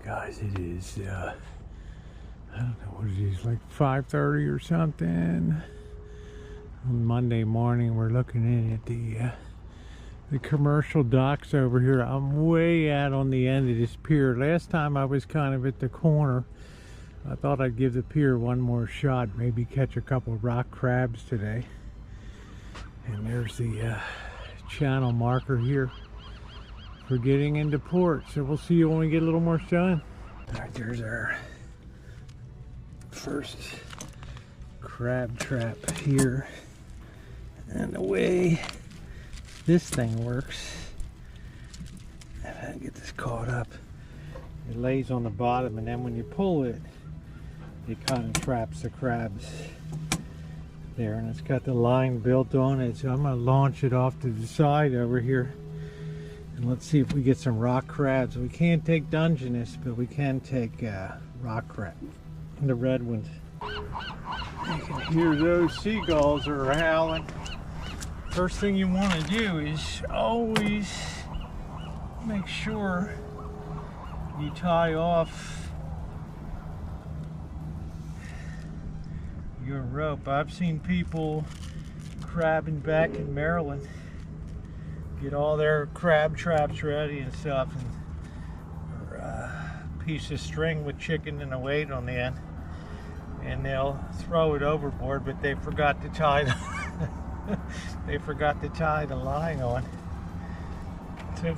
Guys, it is I don't know what it is, like 5:30 or something on Monday morning. We're looking in at the commercial docks over here. I'm way out on the end of this pier. Last time I was kind of at the corner. I thought I'd give the pier one more shot, maybe catch a couple rock crabs today. And there's the channel marker here for getting into port. So we'll see you when we get a little more sun. All right, there's our first crab trap here. And the way this thing works, if I can get this caught up, it lays on the bottom, and then when you pull it, it kind of traps the crabs there, and it's got the line built on it. So I'm going to launch it off to the side over here, and let's see if we get some rock crabs. We can't take Dungeness, but we can take rock crab, the red ones. You can hear those seagulls are howling. First thing you want to do is always make sure you tie off your rope. I've seen people crabbing back in Maryland get all their crab traps ready and stuff, and or a piece of string with chicken and a weight on the end, and they'll throw it overboard, but they forgot to tie they forgot to tie the line on. So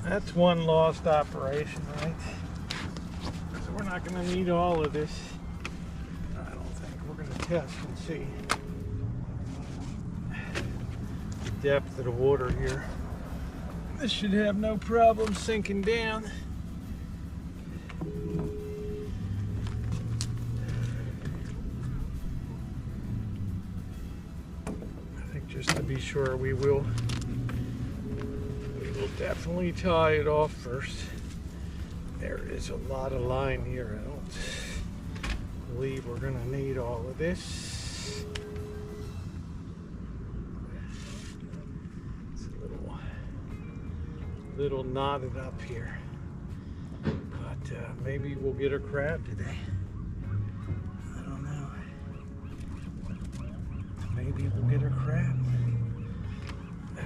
that's one lost operation, right? So we're not going to need all of this. I don't think. We're going to test and see the depth of the water here. This should have no problem sinking down. I think just to be sure, we will definitely tie it off first. There is a lot of line here. I don't believe we're going to need all of this. It's a little knotted up here, but maybe we'll get a crab today. I don't know. Maybe we'll get a crab.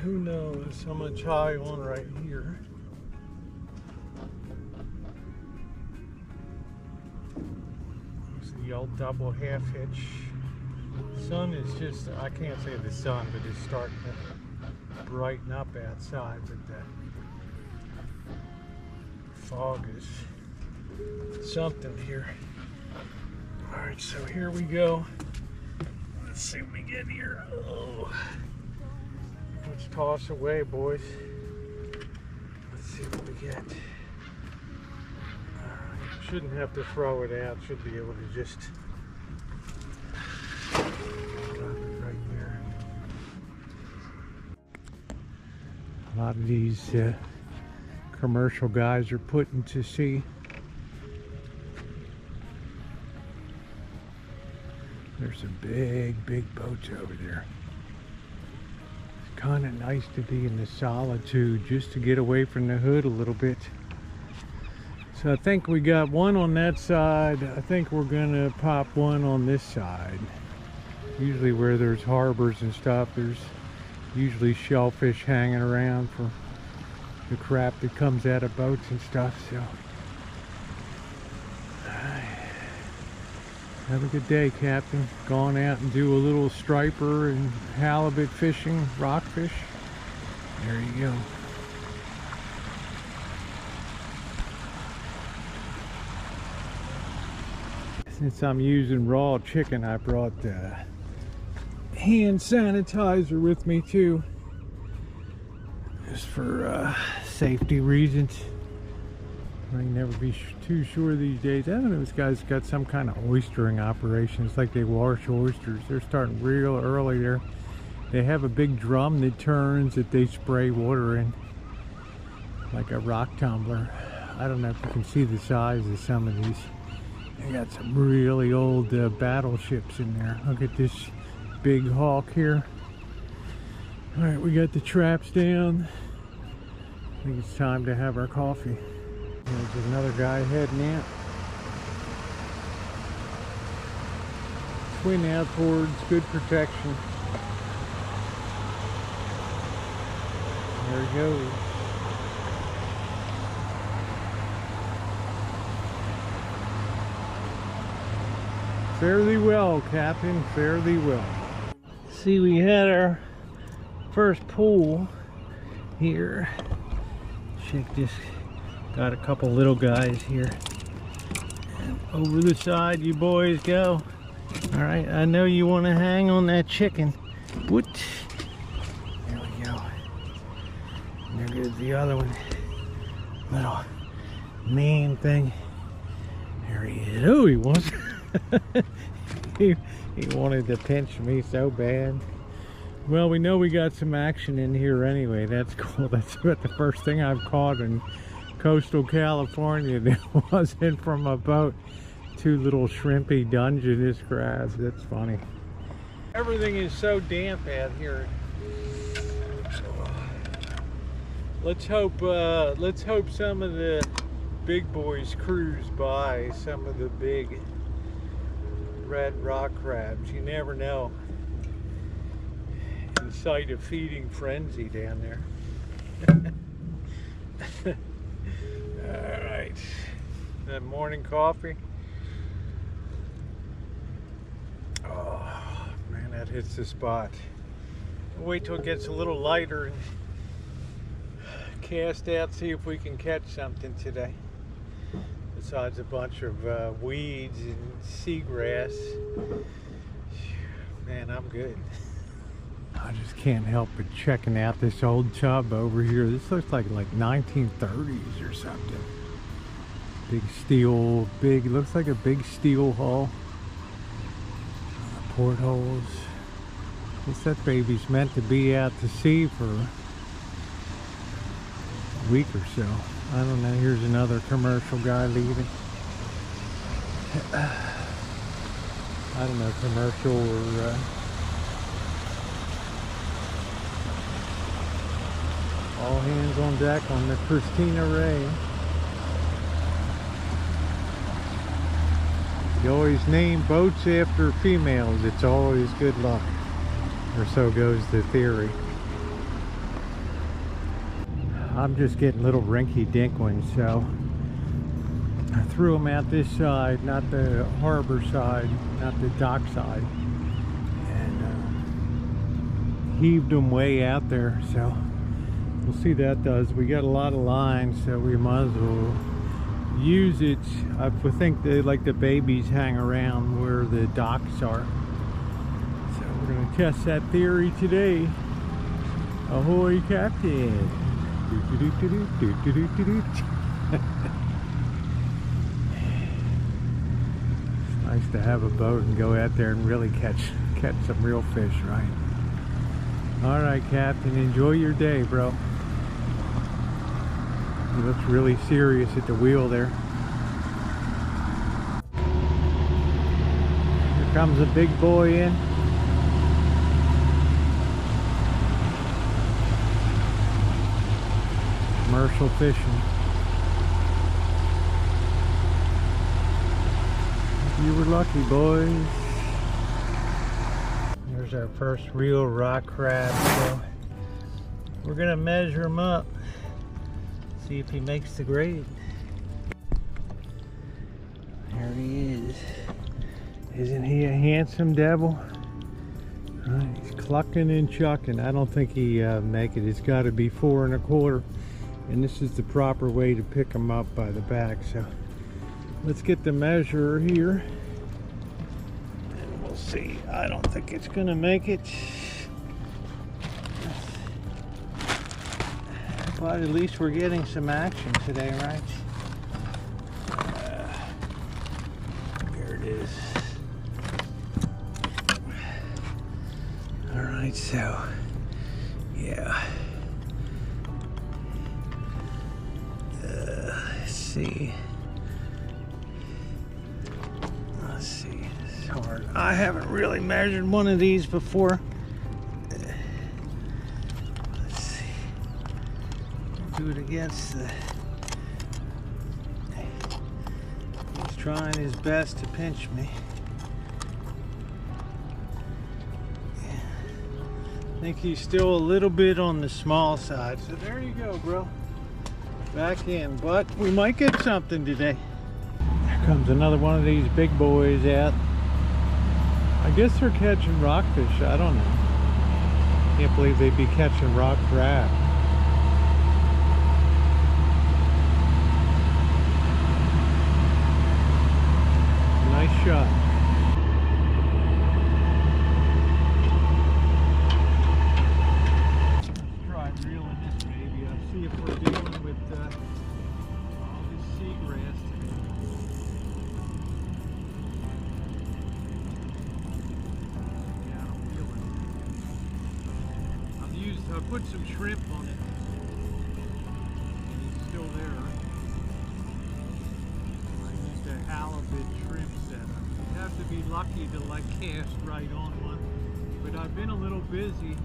Who knows how much high on right here. There's the old double half hitch. Sun is just, I can't say the sun, but it's starting to brighten up outside, but that fog is something here. All right, so here we go. Let's see what we get here. Oh. Let's toss away, boys. Let's see what we get. Shouldn't have to throw it out. Should be able to just drop it right there. A lot of these commercial guys are putting to sea. There's some big boats over there. Kind of nice to be in the solitude, just to get away from the hood a little bit. So I think we got one on that side. I think we're gonna pop one on this side. Usually where there's harbors and stuff, there's usually shellfish hanging around for the crap that comes out of boats and stuff. So have a good day, Captain. Going out and do a little striper and halibut fishing, rockfish. There you go. Since I'm using raw chicken, I brought hand sanitizer with me too, just for safety reasons. I can never be too sure these days. I don't know, this guy's got some kind of oystering operation. It's like they wash oysters. They're starting real early there. They have a big drum that turns that they spray water in, like a rock tumbler. I don't know if you can see the size of some of these. They got some really old battleships in there. Look at this big hawk here. All right, we got the traps down. I think it's time to have our coffee. There's another guy heading out. Twin out towards good protection. There he goes. Fare thee well, Captain, fare thee well. See, we had our first pool here. Chick just got a couple little guys here. And over the side you boys go. All right, I know you want to hang on that chicken. What? There we go. And there goes the other one. Little mean thing. There he is. Oh, he wants. he wanted to pinch me so bad. Well, we know we got some action in here anyway. That's cool. That's about the first thing I've caught in coastal California that wasn't from a boat. Two little shrimpy Dungeness crabs. That's funny. Everything is so damp out here. Let's hope some of the big boys cruise by. Some of the big red rock crabs. You never know. In sight of feeding frenzy down there. All right. That morning coffee. Oh man, that hits the spot. Wait till it gets a little lighter and cast out, see if we can catch something today. Besides a bunch of weeds and seagrass. Man, I'm good. I just can't help but checking out this old tub over here. This looks like 1930s or something. Big steel, looks like a big steel hull. Portholes. Guess that baby's meant to be out to sea for a week or so. I don't know. Here's another commercial guy leaving. I don't know, commercial or all hands on deck on the Christina Ray. You always name boats after females. It's always good luck. Or so goes the theory. I'm just getting little rinky-dink ones, so I threw them out this side, not the harbor side, not the dock side, and heaved them way out there. So we'll see that does. We got a lot of line, so we might as well use it. I think they like the babies hang around where the docks are. So we're going to test that theory today. Ahoy, Captain! It's nice to have a boat and go out there and really catch some real fish, right? All right, Captain, enjoy your day, bro. He looks really serious at the wheel there. Here comes a big boy in. Commercial fishing. You were lucky, boys. There's our first real rock crab. So we're gonna measure him up. See if he makes the grade. There he is. Isn't he a handsome devil? He's clucking and chucking. I don't think he make it. It's got to be 4 1/4. And this is the proper way to pick him up by the back. So let's get the measure here. And we'll see. I don't think it's going to make it. But at least we're getting some action today, right? Here it is. All right, so yeah. Let's see. It's hard. I haven't really measured one of these before. Do it against the... He's trying his best to pinch me. I think he's still a little bit on the small side. So there you go, bro. Back in, but we might get something today. There comes another one of these big boys out. I guess they're catching rockfish. I don't know. Can't believe they'd be catching rock crab. Nice shot. I put some shrimp on it. It's still there. I used a halibut shrimp setup. You have to be lucky to like cast right on one. But I've been a little busy.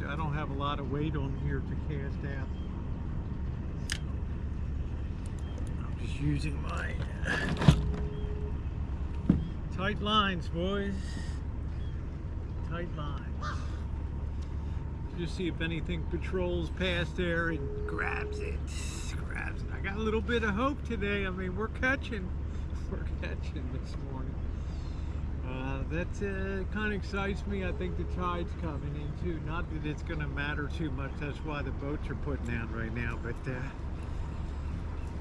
I don't have a lot of weight on here to cast out. Just using my tight lines, boys. Tight lines. Just see if anything patrols past there and grabs it. Grabs it. I got a little bit of hope today. I mean, we're catching. We're catching this morning. That kind of excites me. I think the tide's coming in too. Not that it's going to matter too much. That's why the boats are putting out right now. But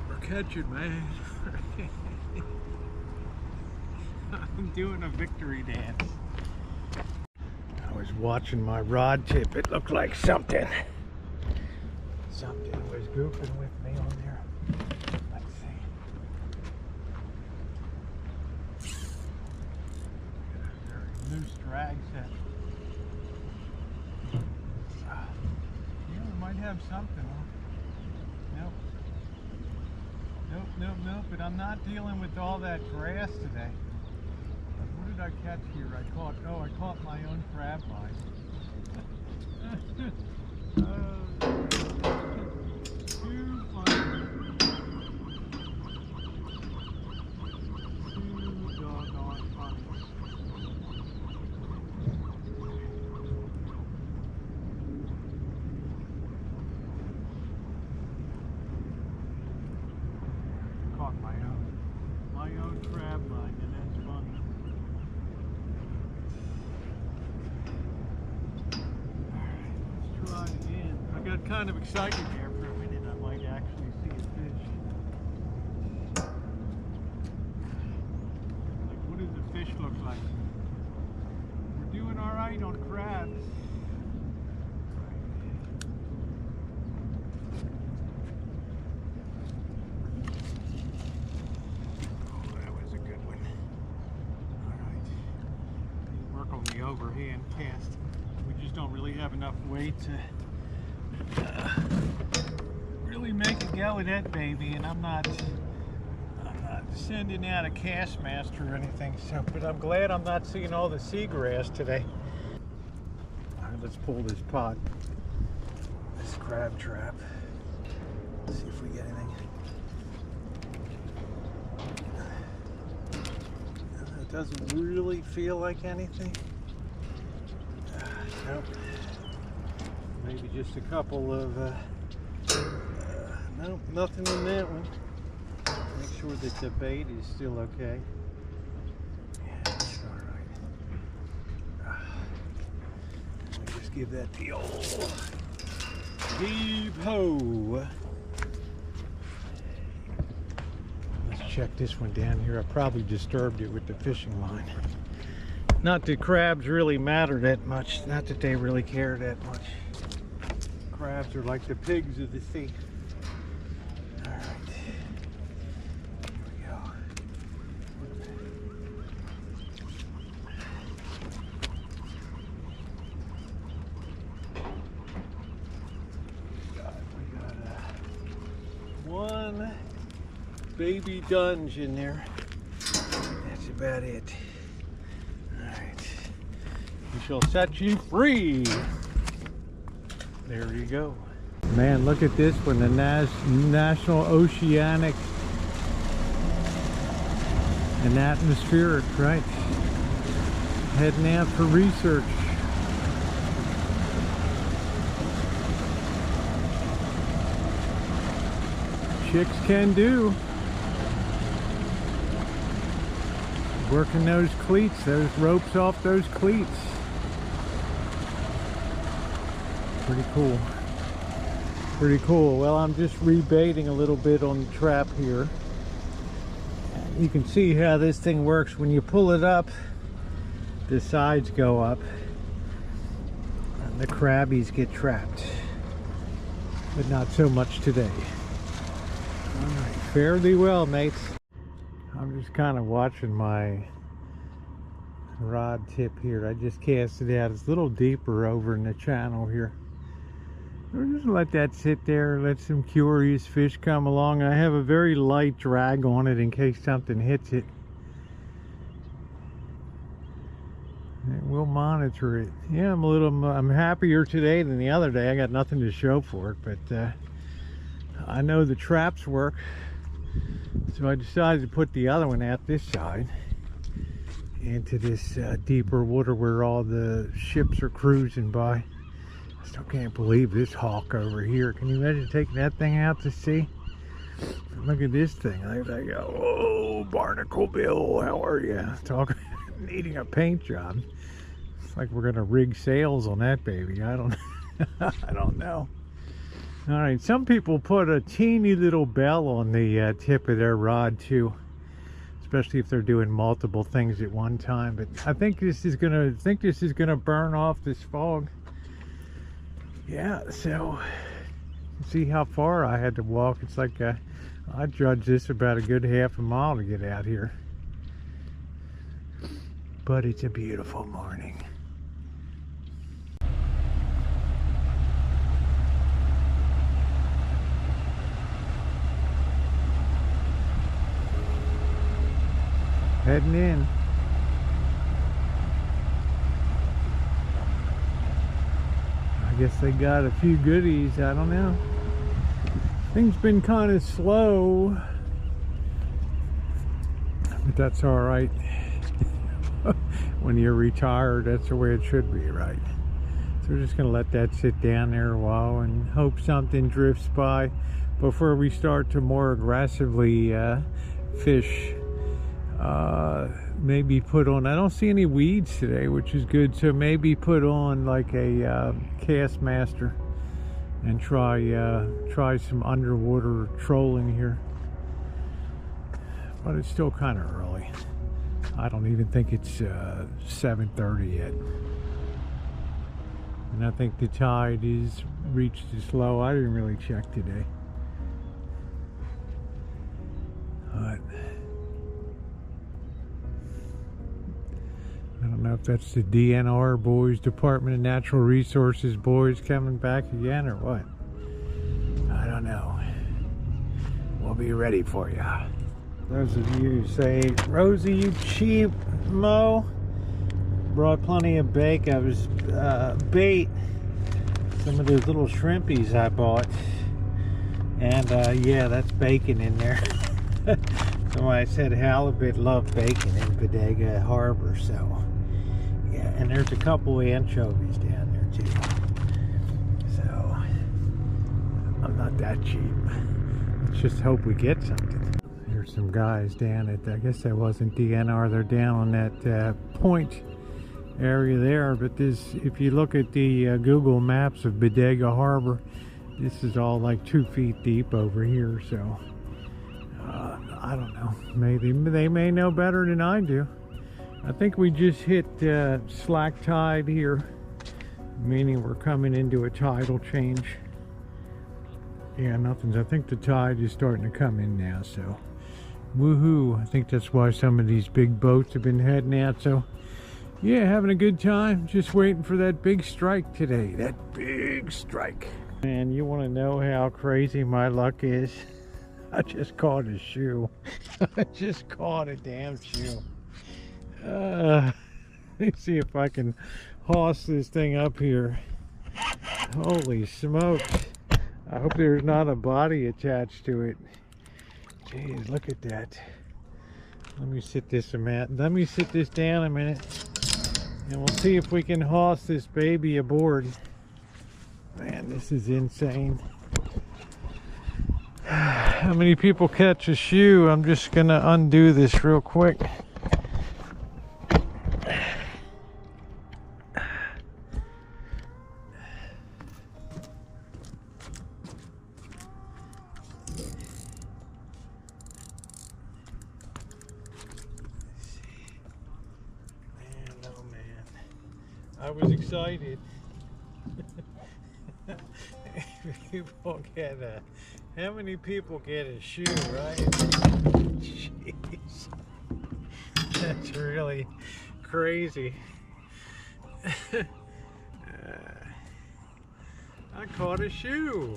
we're catching, man. I'm doing a victory dance. I was watching my rod tip. It looked like something was goofing with me on there. Let's see. Very loose drag set. Yeah, we might have something. Nope. Nope. But I'm not dealing with all that grass today. What did I catch here? I caught my own crab line. Too funny. Too doggone funny. Caught my own crab line, and that's funny. Alright, let's try it again. I got kind of excited there for a minute. I might actually see a fish. Like, what does the fish look like? We're doing alright on crabs. Overhand cast. We just don't really have enough weight to really make a go of that baby, and I'm not sending out a cast master or anything. So, but I'm glad I'm not seeing all the seagrass today. All right, let's pull this pot, this crab trap. Let's see if we get anything. It doesn't really feel like anything. Nope. Maybe just a couple of nope, nothing in that one. Make sure that the bait is still okay. Yeah, it's all right. Let me just give that the old heave ho. Let's check this one down here. I probably disturbed it with the fishing line. Not that crabs really matter that much. Not that they really care that much. Crabs are like the pigs of the sea. All right. Here we go. We got one baby dunge in there. about it. Alright. We shall set you free. There you go. Man, look at this one, the National Oceanic and Atmospheric, right? Heading out for research. Chicks can do. Working those cleats, those ropes off those cleats. Pretty cool. Pretty cool. Well, I'm just rebaiting a little bit on the trap here. You can see how this thing works. When you pull it up, the sides go up and the crabbies get trapped. But not so much today. Alright, fare thee well, mates. I'm just kind of watching my rod tip here. I just cast it out. It's a little deeper over in the channel here. We'll just let that sit there, let some curious fish come along. I have a very light drag on it in case something hits it. And we'll monitor it. Yeah, I'm happier today than the other day. I got nothing to show for it, but I know the traps work. So I decided to put the other one out this side into this deeper water where all the ships are cruising by. I still can't believe this hawk over here. Can you imagine taking that thing out to sea? Look at this thing. I go, oh, Barnacle Bill, how are you? Talking, needing a paint job. It's like we're gonna rig sails on that baby. I don't know. All right, some people put a teeny little bell on the tip of their rod too, especially if they're doing multiple things at one time. But I think this is gonna burn off this fog. Yeah, so see how far I had to walk. It's like I judge this about a good half a mile to get out here. But it's a beautiful morning. Heading in. I guess they got a few goodies, I don't know. Things been kind of slow, but that's all right. When you're retired, that's the way it should be, right? So we're just gonna let that sit down there a while and hope something drifts by before we start to more aggressively fish. Maybe put on, I don't see any weeds today, which is good, so maybe put on like a cast master and try some underwater trolling here. But it's still kind of early. I don't even think it's 7:30 yet, and I think the tide is reached its low. I didn't really check today, but I don't know if that's the DNR boys, Department of Natural Resources boys, coming back again or what. I don't know. We'll be ready for you. Those of you who say, Rosie, you cheap Mo, brought plenty of bait. I was bait some of those little shrimpies I bought, and yeah, that's bacon in there. Somebody said halibut love bacon in Bodega Harbor, so yeah, and there's a couple of anchovies down there too. So I'm not that cheap. Let's just hope we get something. Here's some guys down at, I guess that wasn't DNR, they're down on that point area there, but this, if you look at the Google Maps of Bodega Harbor, this is all like 2 feet deep over here, so I don't know, maybe they may know better than I do. I think we just hit slack tide here, meaning we're coming into a tidal change. Yeah, nothing's, I think the tide is starting to come in now, so woohoo. I think that's why some of these big boats have been heading out. So yeah, having a good time, just waiting for that big strike today, that big strike. And you want to know how crazy my luck is? I just caught a shoe. I just caught a damn shoe. Let me see if I can hoss this thing up here. Holy smokes. I hope there's not a body attached to it. Jeez, look at that. Let me sit this down a minute, and we'll see if we can hoss this baby aboard. Man, this is insane. How many people catch a shoe? I'm just gonna undo this real quick. I was excited. People get how many people get a shoe, right? Jeez. That's really crazy. I caught a shoe.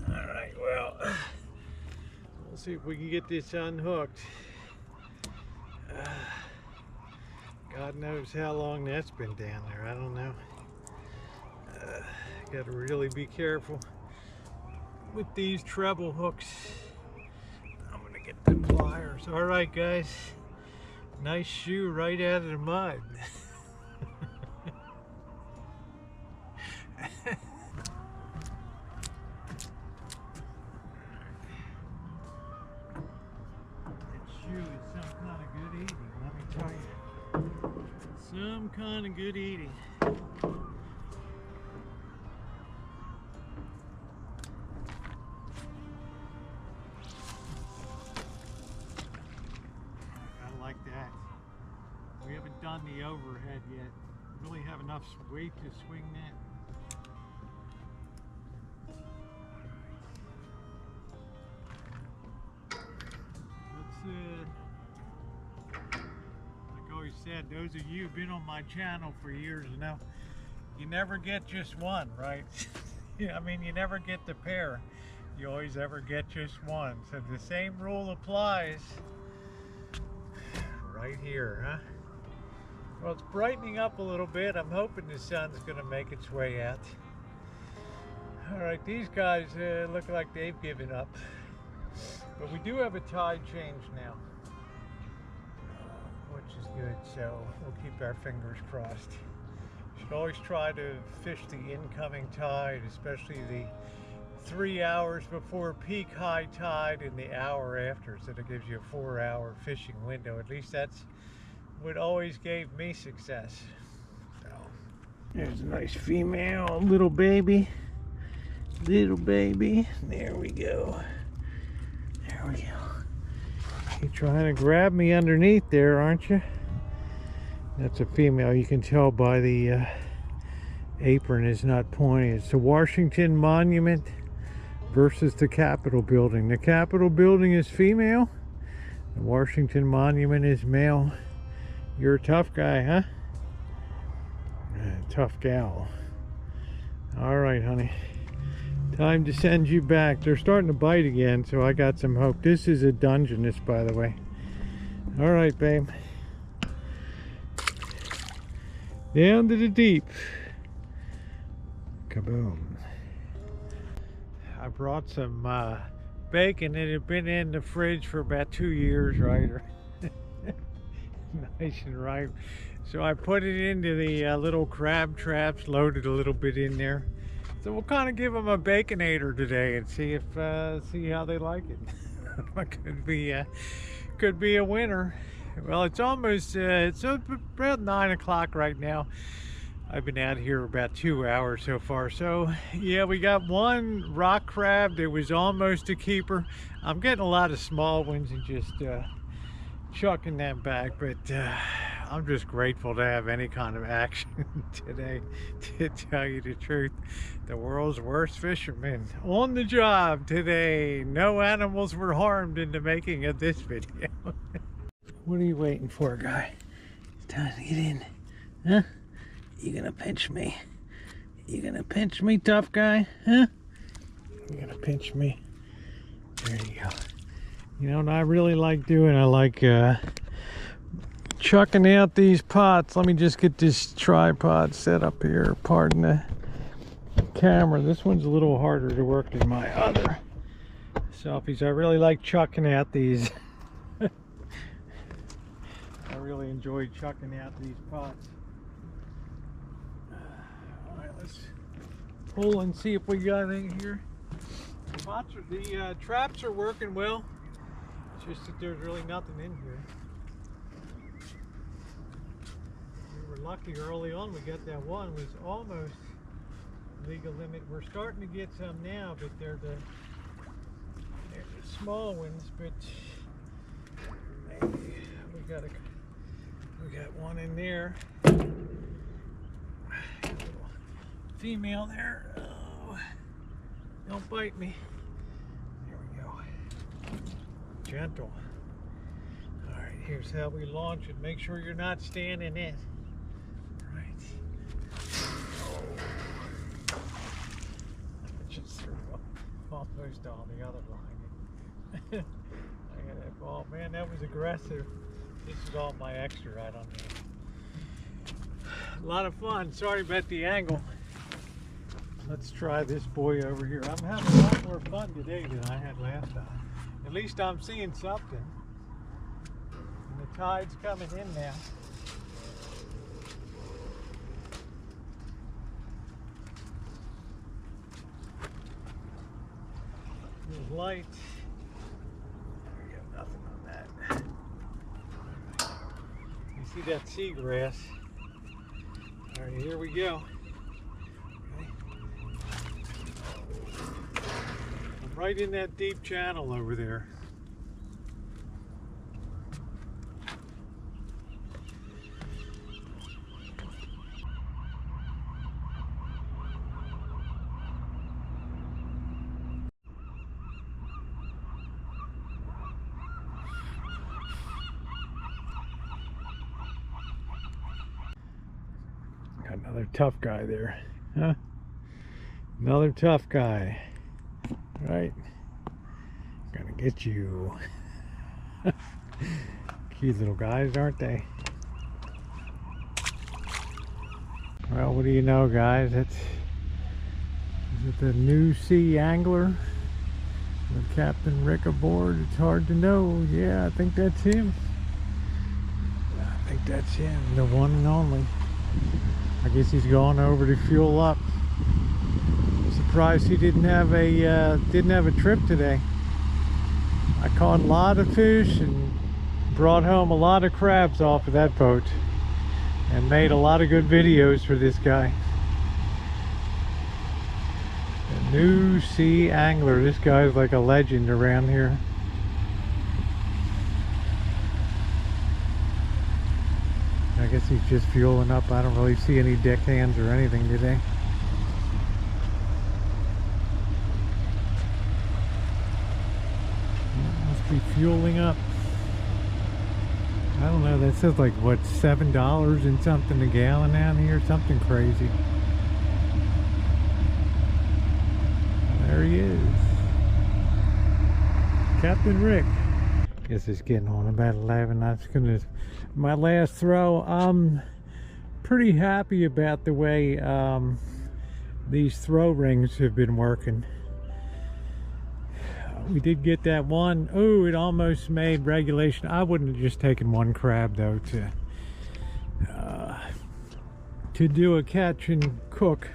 Alright, well, we'll see if we can get this unhooked. God knows how long that's been down there. I don't know. Got to really be careful with these treble hooks. I'm gonna get the pliers. All right, guys. Nice shoe right out of the mud. Some kind of good eating. I like that. We haven't done the overhead yet. Really have enough weight to swing that. Said, those of you who've been on my channel for years know you never get just one, right? I mean, you never get the pair, you always ever get just one. So the same rule applies right here, huh? Well, it's brightening up a little bit. I'm hoping the sun's gonna make its way out. All right, these guys look like they've given up, but we do have a tide change now, which is good, so we'll keep our fingers crossed. Should always try to fish the incoming tide, especially the 3 hours before peak high tide and the hour after, so that gives you a 4-hour fishing window. At least that's what always gave me success. So there's a nice female, little baby. There we go. There we go. You're trying to grab me underneath there, aren't you? That's a female. You can tell by the apron is not pointing. It's the Washington Monument versus the Capitol Building. The Capitol Building is female. The Washington Monument is male. You're a tough guy, huh? Tough gal. All right, honey. Time to send you back. They're starting to bite again, so I got some hope. This is a Dungeness, by the way. All right, babe. Down to the deep. Kaboom. I brought some bacon. It had been in the fridge for about 2 years, right? Nice and ripe. So I put it into the little crab traps, loaded a little bit in there. So we'll kind of give them a baconator today and see if see how they like it. Could be a winner. Well, it's almost it's about 9 o'clock right now. I've been out here about 2 hours so far. So yeah, we got one rock crab that was almost a keeper. I'm getting a lot of small ones and just chucking them back, but I'm just grateful to have any kind of action today, to tell you the truth. The world's worst fisherman on the job today. No animals were harmed in the making of this video. What are you waiting for, guy? It's time to get in. Huh? You gonna pinch me? You gonna pinch me, tough guy? Huh? You gonna pinch me? There you go. You know what I really like doing? I like chucking out these pots. Let me just get this tripod set up here. Pardon the camera. This one's a little harder to work than my other selfies. I really like chucking out these. I really enjoy chucking out these pots. Alright, let's pull and see if we got anything here. The traps are working well. It's just that there's really nothing in here. We were lucky early on. We got that one. It was almost legal limit. We're starting to get some now, but they're the small ones. But maybe we got one in there. Female there. Oh, don't bite me. There we go. Gentle. All right, here's how we launch it. Make sure you're not standing in. Right. Oh. Just threw almost on the other line. I got that ball. Man, that was aggressive. This is all my extra. I don't know. A lot of fun. Sorry about the angle. Let's try this boy over here. I'm having a lot more fun today than I had last time. At least I'm seeing something. And the tide's coming in now. There's light. We got nothing on that. You see that seagrass? All right, here we go. Right in that deep channel over there. Got another tough guy there, huh? Another tough guy. Right, gonna get you. Cute little guys, aren't they? Well, what do you know, guys? Is it the New Sea Angler with Captain Rick aboard? It's hard to know. Yeah, I think that's him. I think that's him, the one and only. I guess he's going over to fuel up. Surprised he didn't have a trip today. I caught a lot of fish and brought home a lot of crabs off of that boat and made a lot of good videos for this guy. The New Sea Angler. This guy's like a legend around here. I guess he's just fueling up. I don't really see any deckhands or anything today. Be fueling up. I don't know, that says like what, $7 and something a gallon down here, something crazy. There he is, Captain Rick. Guess it's getting on about 11. That's gonna my last throw. I'm pretty happy about the way these throw rings have been working. We did get that one. Oh, it almost made regulation. I wouldn't have just taken one crab though to do a catch and cook,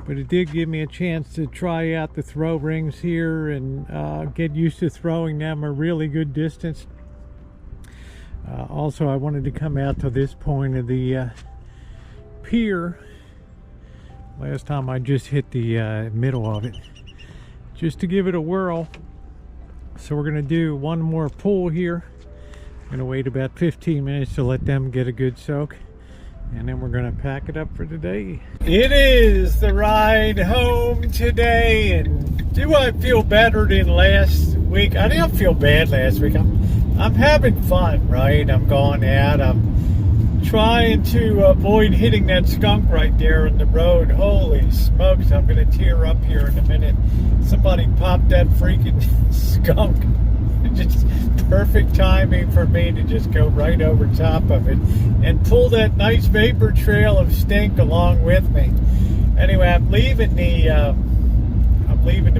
but it did give me a chance to try out the throw rings here and get used to throwing them a really good distance. Also, I wanted to come out to this point of the pier. Last time I just hit the middle of it, just to give it a whirl. So we're gonna do one more pull here. I'm gonna wait about 15 minutes to let them get a good soak, and then we're gonna pack it up for today. It is the ride home today, and do I feel better than last week? I didn't feel bad last week. I'm having fun, right? I'm going out, I'm trying to avoid hitting that skunk right there in the road. Holy smokes, I'm gonna tear up here in a minute. Somebody popped that freaking skunk. perfect timing for me to just go right over top of it and pull that nice vapor trail of stink along with me. Anyway, I'm leaving the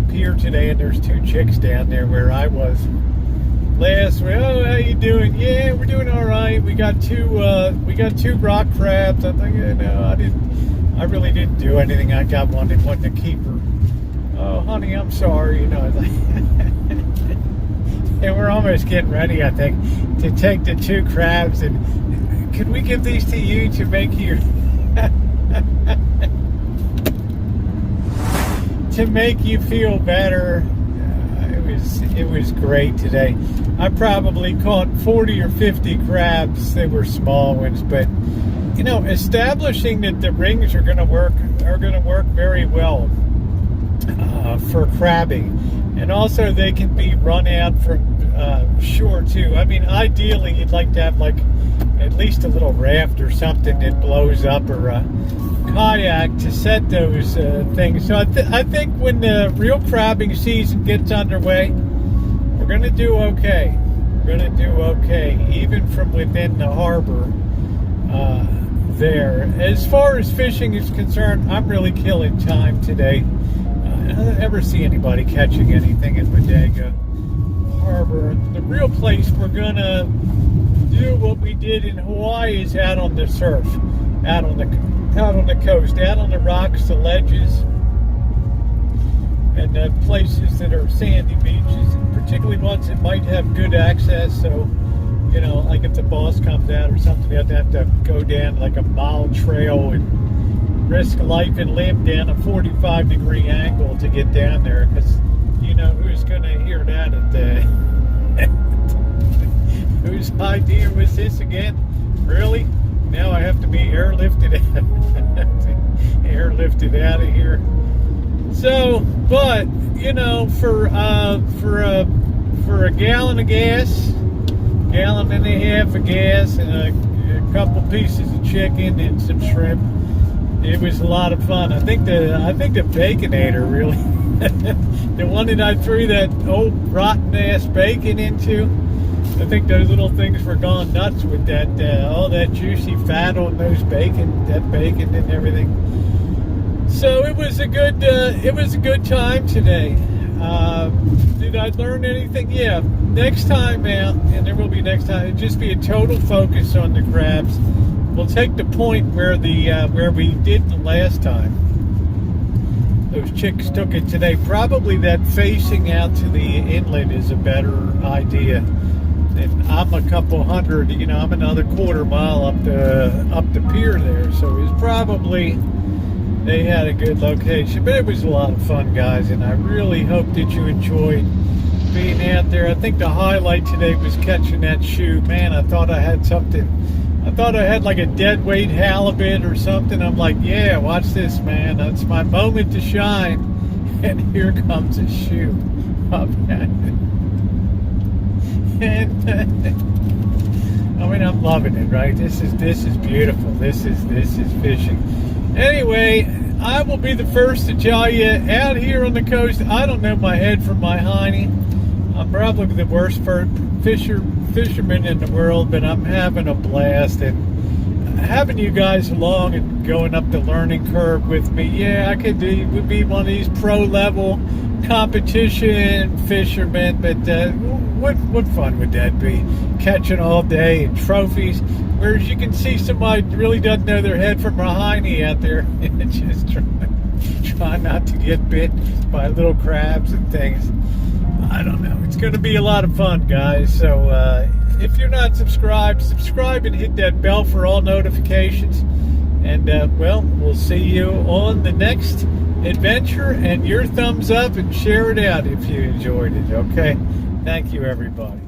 pier today, and there's 2 chicks down there where I was last week. Oh, how you doing? Yeah, we're doing all right. We got two rock crabs. I think, I really didn't do anything. I got one and wanted to keep her. Oh, honey, I'm sorry. And we're almost getting ready, I think, to take the 2 crabs, and could we give these to you to make your to make you feel better. It was great today. I probably caught 40 or 50 crabs. They were small ones, but establishing that the rings are going to work very well for crabbing, and also they can be run out from shore too. I mean, ideally you'd like to have like at least a little raft or something that blows up, or a kayak to set those things. So I think when the real crabbing season gets underway, we're going to do okay. We're going to do okay, even from within the harbor there. As far as fishing is concerned, I'm really killing time today. I don't ever see anybody catching anything in Bodega Harbor. The real place we're going to do what we did in Hawaii is out on the surf, out on the coast, out on the rocks, the ledges, and places that are sandy beaches, and particularly ones that might have good access. So, like if the boss comes out or something, you have to go down like a mile trail and risk life and limb down a 45-degree angle to get down there, because who's going to hear that at the whose idea was this again? Really? Now I have to be airlifted out of here. So, but for a gallon of gas, gallon and a half of gas, and a couple pieces of chicken and some shrimp, it was a lot of fun. I think the Baconator really, the one that I threw that old rotten ass bacon into, I think those little things were gone nuts with that all that juicy fat on that bacon and everything. So it was a good time today. Did I learn anything? Yeah. Next time out, and there will be next time, it'll just be a total focus on the crabs. We'll take the point where we did the last time. Those chicks took it today. Probably that facing out to the inlet is a better idea. And I'm a couple hundred, I'm another quarter mile up the pier there, so it's probably, they had a good location. But it was a lot of fun, guys, and I really hope that you enjoyed being out there. I think the highlight today was catching that shoe. Man, I thought I had something. I thought I had like a dead weight halibut or something. I'm like, yeah, watch this, man. That's my moment to shine. And here comes a shoe up at it. And I'm loving it, right? This is beautiful. This is fishing. Anyway, I will be the first to tell you, out here on the coast, I don't know my head from my hiney. I'm probably the worst fisherman in the world, but I'm having a blast, and having you guys along and going up the learning curve with me. Yeah, I would be one of these pro level competition fishermen, but what fun would that be? Catching all day and trophies, whereas you can see somebody really doesn't know their head from a hiney out there and just try not to get bit by little crabs and things. I don't know. It's going to be a lot of fun, guys. So if you're not subscribed, subscribe and hit that bell for all notifications. And we'll see you on the next adventure. And your thumbs up and share it out if you enjoyed it. Okay. Thank you, everybody.